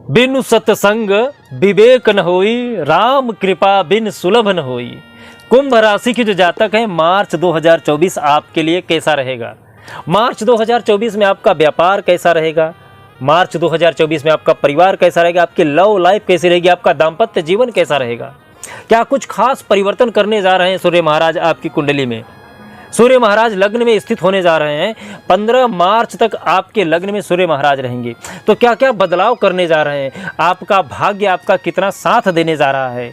बिनु सत्संग विवेक न होई, राम कृपा बिन सुलभ न होई। कुंभ राशि की जो जातक है, मार्च 2024 आपके लिए कैसा रहेगा? मार्च 2024 में आपका व्यापार कैसा रहेगा? मार्च 2024 में आपका परिवार कैसा रहेगा? आपकी लव लाइफ कैसी रहेगी? आपका दाम्पत्य जीवन कैसा रहेगा? क्या कुछ खास परिवर्तन करने जा रहे हैं सूर्य महाराज आपकी कुंडली में? सूर्य महाराज लग्न में स्थित होने जा रहे हैं। 15 मार्च तक आपके लग्न में सूर्य महाराज रहेंगे। तो क्या क्या बदलाव करने जा रहे हैं? आपका भाग्य आपका कितना साथ देने जा रहा है?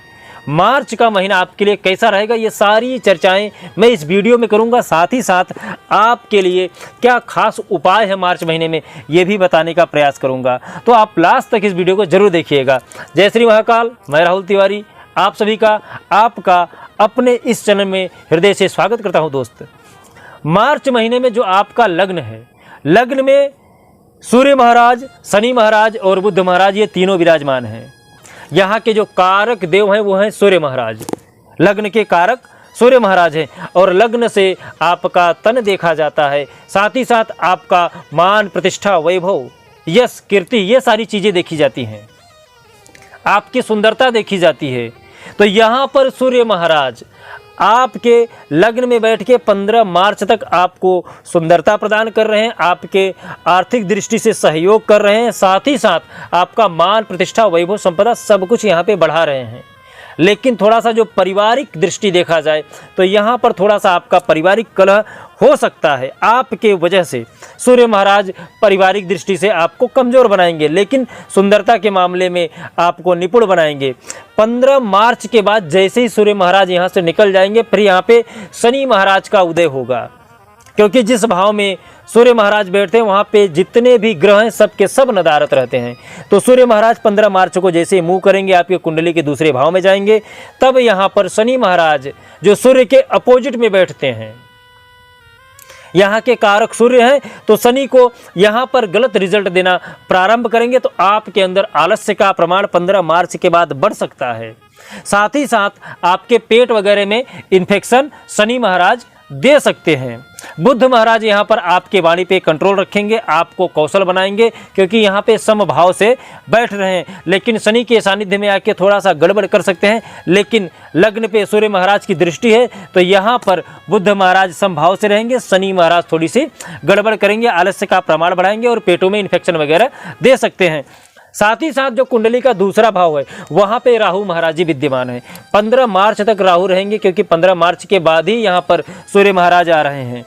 मार्च का महीना आपके लिए कैसा रहेगा? ये सारी चर्चाएं मैं इस वीडियो में करूंगा। साथ ही साथ आपके लिए क्या खास उपाय है मार्च महीने में, ये भी बताने का प्रयास करूंगा। तो आप लास्ट तक इस वीडियो को जरूर देखिएगा। जय श्री महाकाल। मैं राहुल तिवारी आप सभी का आपका अपने इस चैनल में हृदय से स्वागत करता हूं। दोस्त, मार्च महीने में जो आपका लग्न है, लग्न में सूर्य महाराज, शनि महाराज और बुध महाराज, ये तीनों विराजमान हैं। यहाँ के जो कारक देव हैं वो हैं सूर्य महाराज। लग्न के कारक सूर्य महाराज हैं और लग्न से आपका तन देखा जाता है। साथ ही साथ आपका मान, प्रतिष्ठा, वैभव, यश, कीर्ति, ये सारी चीज़ें देखी जाती हैं। आपकी सुंदरता देखी जाती है। तो यहाँ पर सूर्य महाराज आपके लग्न में बैठ के 15 मार्च तक आपको सुंदरता प्रदान कर रहे हैं, आपके आर्थिक दृष्टि से सहयोग कर रहे हैं। साथ ही साथ आपका मान, प्रतिष्ठा, वैभव, संपदा सब कुछ यहाँ पे बढ़ा रहे हैं। लेकिन थोड़ा सा जो पारिवारिक दृष्टि देखा जाए तो यहाँ पर थोड़ा सा आपका पारिवारिक कलह हो सकता है। आपके वजह से सूर्य महाराज पारिवारिक दृष्टि से आपको कमज़ोर बनाएंगे, लेकिन सुंदरता के मामले में आपको निपुण बनाएंगे। 15 मार्च के बाद जैसे ही सूर्य महाराज यहाँ से निकल जाएंगे, फिर यहाँ पे शनि महाराज का उदय होगा। क्योंकि जिस भाव में सूर्य महाराज बैठते हैं वहाँ पे जितने भी ग्रह हैं सब के सब नदारत रहते हैं। तो सूर्य महाराज 15 मार्च को जैसे ही मूव करेंगे, आपके कुंडली के दूसरे भाव में जाएंगे, तब यहाँ पर शनि महाराज जो सूर्य के अपोजिट में बैठते हैं, यहाँ के कारक सूर्य हैं, तो शनि को यहाँ पर गलत रिजल्ट देना प्रारंभ करेंगे। तो आपके अंदर आलस्य का प्रमाण 15 मार्च के बाद बढ़ सकता है। साथ ही साथ आपके पेट वगैरह में इन्फेक्शन शनि महाराज दे सकते हैं। बुध महाराज यहाँ पर आपके वाणी पे कंट्रोल रखेंगे, आपको कौशल बनाएंगे, क्योंकि यहाँ पे समभाव से बैठ रहे हैं। लेकिन शनि के सानिध्य में आके थोड़ा सा गड़बड़ कर सकते हैं। लेकिन लग्न पे सूर्य महाराज की दृष्टि है तो यहाँ पर बुध महाराज समभाव से रहेंगे, शनि महाराज थोड़ी सी गड़बड़ करेंगे, आलस्य का प्रमाण बढ़ाएंगे और पेटों में इन्फेक्शन वगैरह दे सकते हैं। साथ ही साथ जो कुंडली का दूसरा भाव है वहाँ पे राहु महाराज जी विद्यमान है। 15 मार्च तक राहु रहेंगे, क्योंकि 15 मार्च के बाद ही यहाँ पर सूर्य महाराज आ रहे हैं।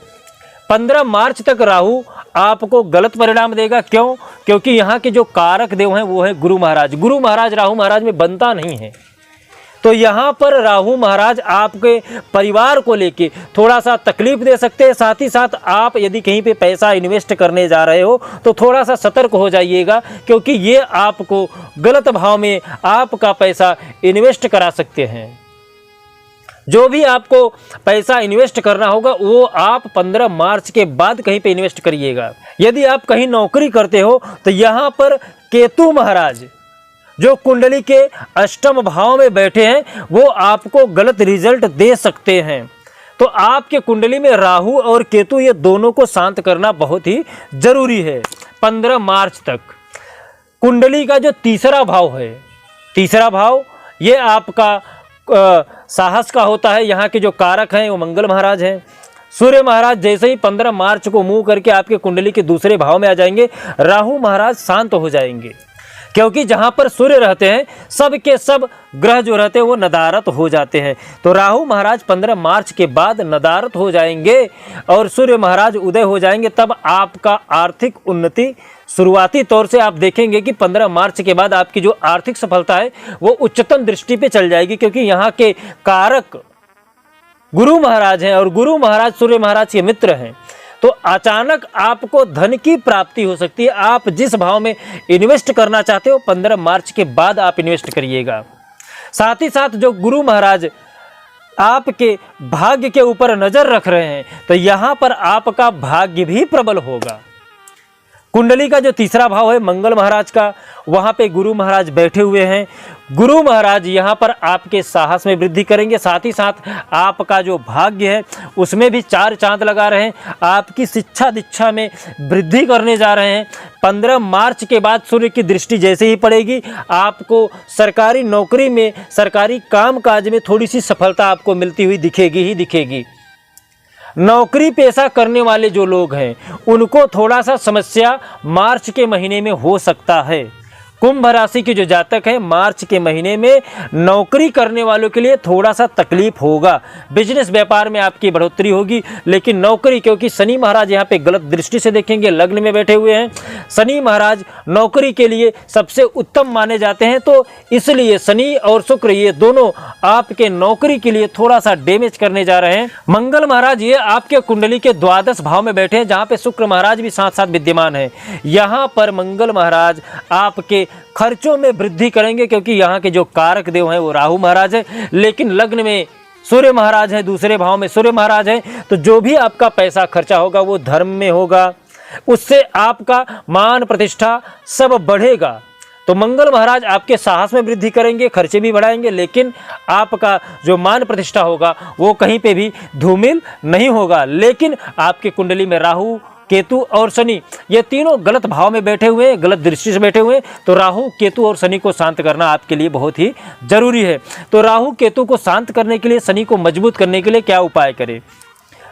15 मार्च तक राहु आपको गलत परिणाम देगा। क्यों? क्योंकि यहाँ के जो कारक देव हैं वो है गुरु महाराज। गुरु महाराज राहु महाराज में बनता नहीं है। तो यहाँ पर राहु महाराज आपके परिवार को लेके थोड़ा सा तकलीफ दे सकते हैं। साथ ही साथ आप यदि कहीं पे पैसा इन्वेस्ट करने जा रहे हो तो थोड़ा सा सतर्क हो जाइएगा, क्योंकि ये आपको गलत भाव में आपका पैसा इन्वेस्ट करा सकते हैं। जो भी आपको पैसा इन्वेस्ट करना होगा वो आप 15 मार्च के बाद कहीं पे इन्वेस्ट करिएगा। यदि आप कहीं नौकरी करते हो तो यहाँ पर केतु महाराज जो कुंडली के अष्टम भाव में बैठे हैं वो आपको गलत रिजल्ट दे सकते हैं। तो आपके कुंडली में राहु और केतु ये दोनों को शांत करना बहुत ही जरूरी है। 15 मार्च तक कुंडली का जो तीसरा भाव है, तीसरा भाव ये आपका साहस का होता है। यहाँ के जो कारक हैं वो मंगल महाराज हैं। सूर्य महाराज जैसे ही 15 मार्च को मूव करके आपके कुंडली के दूसरे भाव में आ जाएंगे, राहु महाराज शांत हो जाएंगे। क्योंकि जहाँ पर सूर्य रहते हैं सब के सब ग्रह जो रहते हैं वो नदारत हो जाते हैं। तो राहु महाराज 15 मार्च के बाद नदारत हो जाएंगे और सूर्य महाराज उदय हो जाएंगे। तब आपका आर्थिक उन्नति शुरुआती तौर से आप देखेंगे कि 15 मार्च के बाद आपकी जो आर्थिक सफलता है वो उच्चतम दृष्टि पे चल जाएगी। क्योंकि यहाँ के कारक गुरु महाराज हैं और गुरु महाराज सूर्य महाराज के मित्र हैं। तो अचानक आपको धन की प्राप्ति हो सकती है। आप जिस भाव में इन्वेस्ट करना चाहते हो 15 मार्च के बाद आप इन्वेस्ट करिएगा। साथ ही साथ जो गुरु महाराज आपके भाग्य के ऊपर नजर रख रहे हैं तो यहाँ पर आपका भाग्य भी प्रबल होगा। कुंडली का जो तीसरा भाव है मंगल महाराज का, वहाँ पे गुरु महाराज बैठे हुए हैं। गुरु महाराज यहाँ पर आपके साहस में वृद्धि करेंगे, साथ ही साथ आपका जो भाग्य है उसमें भी 4 चांद लगा रहे हैं। आपकी शिक्षा दीक्षा में वृद्धि करने जा रहे हैं। 15 मार्च के बाद सूर्य की दृष्टि जैसे ही पड़ेगी, आपको सरकारी नौकरी में, सरकारी कामकाज में थोड़ी सी सफलता आपको मिलती हुई दिखेगी ही दिखेगी। नौकरी पेशा करने वाले जो लोग हैं उनको थोड़ा सा समस्या मार्च के महीने में हो सकता है। कुंभ राशि के जो जातक हैं, मार्च के महीने में नौकरी करने वालों के लिए थोड़ा सा तकलीफ होगा। बिजनेस व्यापार में आपकी बढ़ोतरी होगी, लेकिन नौकरी, क्योंकि शनि महाराज यहाँ पे गलत दृष्टि से देखेंगे, लग्न में बैठे हुए हैं। शनि महाराज नौकरी के लिए सबसे उत्तम माने जाते हैं, तो इसलिए शनि और शुक्र ये दोनों आपके नौकरी के लिए थोड़ा सा डैमेज करने जा रहे हैं। मंगल महाराज ये आपके कुंडली के द्वादश भाव में बैठे हैं, जहाँ पे शुक्र महाराज भी साथ साथ विद्यमान है। यहाँ पर मंगल महाराज आपके खर्चों में वृद्धि करेंगे, क्योंकि यहाँ के जो कारक देव हैं वो राहु महाराज है, लेकिन लग्न में सूर्य महाराज है, दूसरे भाव में सूर्य महाराज है। तो जो भी आपका पैसा खर्चा होगा वो धर्म में होगा, उससे आपका मान प्रतिष्ठा सब बढ़ेगा। तो मंगल महाराज आपके साहस में वृद्धि करेंगे, खर्चे भी बढ़ाएंगे, लेकिन आपका जो मान प्रतिष्ठा होगा वो कहीं पे भी धूमिल नहीं होगा। लेकिन आपके कुंडली में राहु, केतु और शनि ये तीनों गलत भाव में बैठे हुए हैं, गलत दृष्टि से बैठे हुए हैं। तो राहु, केतु और शनि को शांत करना आपके लिए बहुत ही जरूरी है। तो राहु, केतु को शांत करने के लिए, शनि को मजबूत करने के लिए क्या उपाय करें?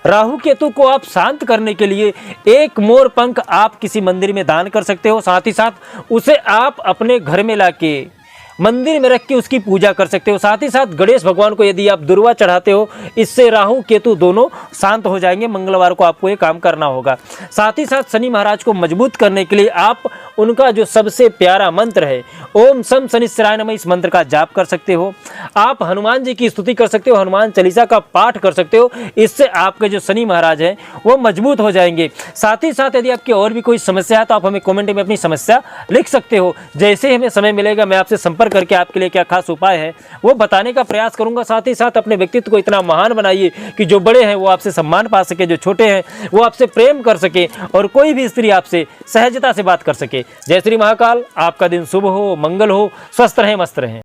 राहु केतु को आप शांत करने के लिए एक मोर पंख आप किसी मंदिर में दान कर सकते हो। साथ ही साथ उसे आप अपने घर में लाके मंदिर में रख के उसकी पूजा कर सकते हो। साथ ही साथ गणेश भगवान को यदि आप दुर्वा चढ़ाते हो, इससे राहु केतु दोनों शांत हो जाएंगे। मंगलवार को आपको ये काम करना होगा। साथ ही साथ शनि महाराज को मजबूत करने के लिए आप उनका जो सबसे प्यारा मंत्र है ओम शं शनिश्चराय नमः, इस मंत्र का जाप कर सकते हो। आप हनुमान जी की स्तुति कर सकते हो, हनुमान चालीसा का पाठ कर सकते हो। इससे आपके जो शनि महाराज हैं वो मजबूत हो जाएंगे। साथ ही साथ यदि आपकी और भी कोई समस्या है तो आप हमें कमेंट में अपनी समस्या लिख सकते हो। जैसे ही हमें समय मिलेगा मैं आपसे संपर्क करके आपके लिए क्या खास उपाय है वो बताने का प्रयास करूंगा। साथ ही साथ अपने व्यक्तित्व को इतना महान बनाइए कि जो बड़े हैं वो आपसे सम्मान पा सके, जो छोटे हैं वो आपसे प्रेम कर सके, और कोई भी स्त्री आपसे सहजता से बात कर सके। जय श्री महाकाल। आपका दिन शुभ हो, मंगल हो, स्वस्थ रहें, मस्त रहें।